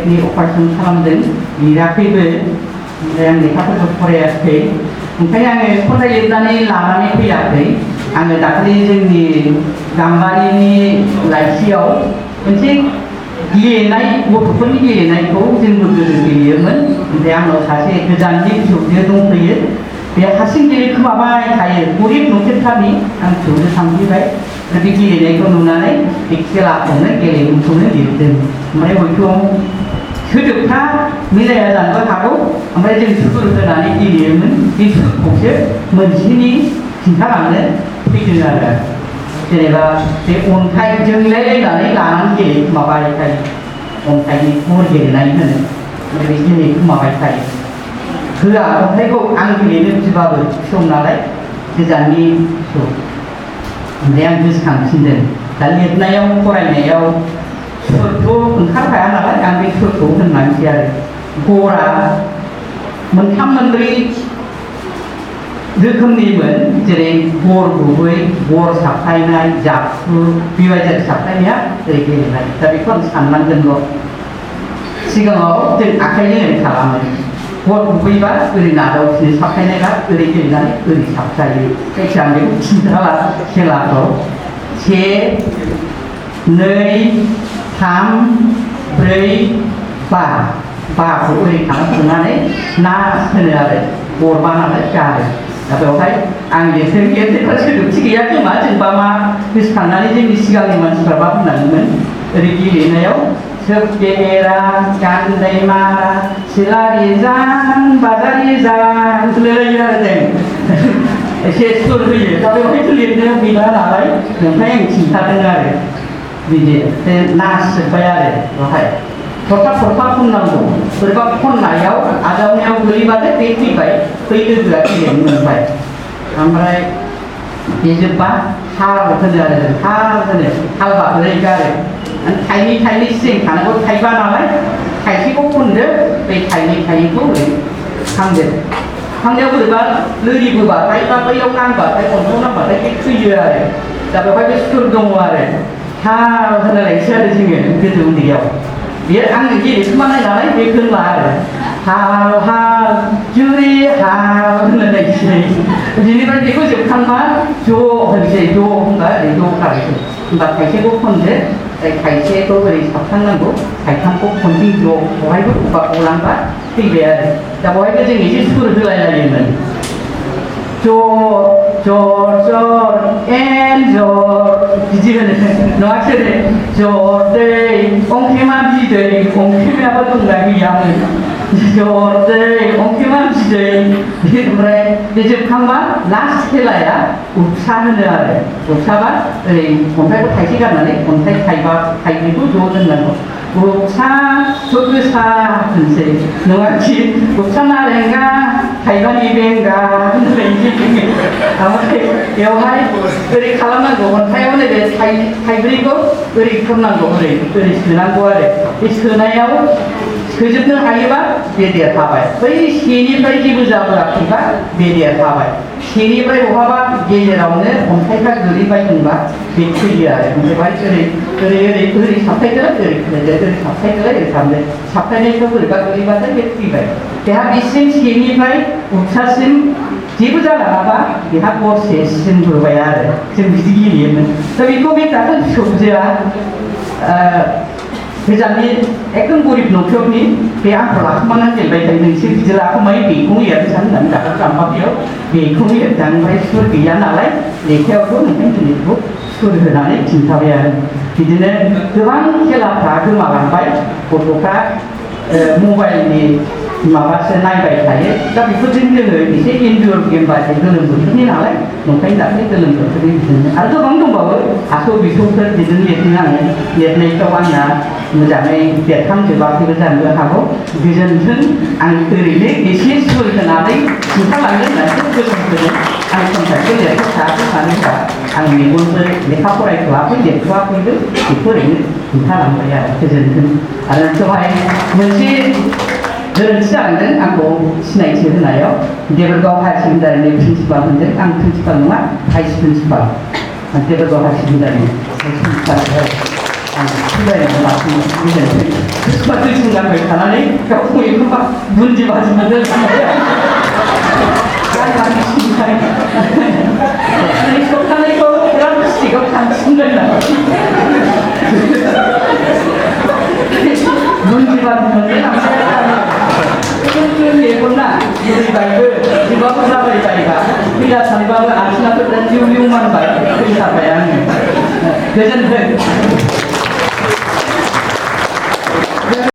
केटारेक्टनि operation खालामदों लिराखैबो ओमफ्राय आं लेखाफोरखौ फरायाखै ओंखायनो आङो खन्थाइ लिरनानै लानानै फैयाखै आङो दाखालि जोंनि गाम्बारिनि लाइसियाव मोनसे गेलेनाय गथ'फोरनि गेलेनायखौ जोंबो गोदो गेलेयोमोन ओमफ्राय आंनाव सासे गोजाननि फिसौजो दंफैयो बे हारसिं गेलेखोमाबाय थायो गरिब न'खरथारनि आं फिसौजो थांफैबाय बे गेलेनायखौ नुनानै बे खेलाखौनो गेलेमुखौनो लिरदों ओमफ्राय हयथ' सोदोबफ्रा मिलाया जानोबो हागौ ओमफ्राय जों सुर होनानै गेलेयोमोन बे सुरखौसो मोनसेनि खिन्थालांनो फैदों आरो जेनेबा बे अन्थाइजोंलायलायनानै लानानै गेलेखोमाबाय थायो अन्थाइनि गर गेलेनाय होनो ओमफ्राय बे गेलेखोमाबाय थायो होआ अन्थाइखौ आं गेलेनो बिबाबो फिसौ नालाय गोजाननि फिसौ ओमफ्राय आं गोसोखांफिनदों दा लिरनायाव फरायनायाव सुरथ' ओंखारखाया नालाय आं बे सुरखौ होनलांसै आरो गरा मोनथाम मोनब्रै रोखोमनिमोन जेरै गर गुबै गर साबथायनाय जाबखु बेबायदि साबथायनाया ओरै गेलेनाय दा बेखौ आं साननांगोनल' सिगाङाव जों आखाइजों ओरै खालामो गर गुबैबा ओरै नादावफिनो साबथायनायबा ओरै गेलेनानै ओरै साबथायो जायखिया आं बेखौ खिन्थाला खेलाखौ से नै थाम ब्रै बा बाखौ ओरै खालामखांनानै ना होनो आरो गरबा नालाय गारो दा बेवहाय आं लिरनायफ्रा सोदोबथि गैया खोमा जोंबा मा गोसोखांनानै जोंनि सिगांनि मानसिफ्रा मा बुंनांगौमोन ओरै गेलेनायाव सोब गेलेरा गान्दै मारा सिलारि जान बाजारि जान होनलायलायो आरो जों एसे सुर होयो दा बेवहायथ' लिरनायाव गैला नालाय ओमफ्राय आं खिन्थादों आरो बिदि नासजोब्बाय आरो बेवहाय थरफा थरफा खननांगौ बोरैबा खननायाव आजावनायाव गोलैबाथाय बे फैबाय बै लोगोआ गेलेनो मोनबाय ओमफ्राय बे जोब्बा हाल होनो आरो जों हाल होनो हालबा ओरै गारो थाइनै थाइनै सिं थानांगौ थाइबा नालाय थाइसेखौ खनदो बे थाइनैखौ ओरै खांदो खांनायाव बोरैबा लोरिबोबाथाय बा बैयाव नांबाथाय अन्थाव नांबाथाय बे थैयो आरो दा बेवहाय बे सुर दङ आरो हाल होनलायसै आरो जोङो गोदो उन्दैयाव बेयो आंनो गेलेखोमानाय नालाय बे होनला आरो हाल हाल जुरि हाल होनलायसै बिनिफ्राय बेखौ जोबखांबा ज' होनसै ज' होनबा ओरै ज' खारसै होनबा थाइसेखौ खनदो थाइसेखौ ओरै साबखांनांगौ थाइथामखौ खनसै ज' बहायबो अबा गलांबा फैबाय आरो दा बहायबो जों एसे सुर होलायलायोमोन जर जर एन्जर बिदि होनो नङासै जर दै अंखेमा बिदै अंखेमायाबो दंना गैयामोन जर दै अंखेमा बिदै ओमफ्राय बे जोबखांबा लास्ट खेलाया उपसा होनो आरो उपसाबा ओरै अन्थाइखौ थाइसे गारनानै अन्थाइ थाइब्रैखौ ज' दोननांगौ उपसा गोसा होनसै नङाखि उपसा नारेंगा थाइबानि बेंगा होनलायसै ओमफ्राय बेवहाय ओरै खालामनांगौ अन्थाइयाव नैबे थाइब्रैखौ ओरै खननांगौ ओरै सोनांगौ आरो बे सोनायाव सोजोबनो हायोबा बे देरहाबाय बै सेनिफ्राय जेबो जाबोआखैबा बे देरहाबाय सेनिफ्राय बहाबा गेजेरावनो अन्थाइफ्रा गोलैबायदोंबा बे थैयो आरो ओमफ्राय ओरै साबथायदोलाय ओरै साबथायदोलाय ओरै खालामदो साबथायनायखौ बोरैबा गोलैबाथाय बे थैबाय बेहा बिसिम सेनिफ्राय उपसासिम जेबो जालाङाबा बेहा गरसेसिम होबाय आरो जों बिदि गेलेयोमोन दा बेखौ बे दाखालि फिसौजोआ गोजाननि एकदम गरिब न'खरनि बे आंखौ लाखुमानानै गेलेबाय थायो नोंसोर बिदि लाखुमायो बेखौनो एरनो सानो होननानै दाखालि गाम्बारियाव बेखौनो एरदां ओमफ्राय सुर गैया नालाय लेखायावथ' नोंथां दिनैखौ सुर होनानै खिन्थाबाय आरो बिदिनो गोबां खेलाफ्रा गोमालांबाय गथ'फ्रा मबाइलनि माबासो नायबाय थायो दा बेफोरजों जोङो एसे इनडर गेम बायदि गोलोम बोथोरनि नालाय नंखायनो दाख्लै गोलोम बोथोरनि बिदिनो आरो गोबां दंबावो हासौ बिसौफोर बिदिनो लिरदों आङो लिरनायफ्राव आंना मोजाङै बेरखांजोबाखैबो जानो हागौ गोजोन्थों आं ओरैनो एसे सुर होनानै खिन्थालांगोन होननानै गोसो होदों आं खन्थाइखौ लिरनो थायाखै मानो होनबा आं मेगनबो लेखा फरायथ'वाखै लिरथ'वाखैबो बेखौ ओरैनो खिन्थालांबाय आरो गोजोन्थों आरो दहाय मोनसे गोरोन्थि जालांदों आंखौ सिनायथि होनायाव देबरगाव हायार सेकेन्डारिनि प्रिन्सिपाल होनदों आं प्रिन्सिपाल नङा भाइस प्रिन्सिपाल देबरगाव हायार सेकेन्डारिनि प्रिन्सिपाल फिलायनानै लाफिनो गोजोनथों होमबा दै सोंगारबाय थानानै गावखौ एखनबा बुन्दि बादि मोनदों सप्तानैखौ बिराद स्टिकआव थांफिनदों बुन्दि बादि मोनदों ओमफ्राय मेगना लुबैबायबो जिबाबो जाबायबायबा फैला सानैबाबो आथिङाथ' दा जिउ मानबाय फैथारबाय आङो गोजोनथों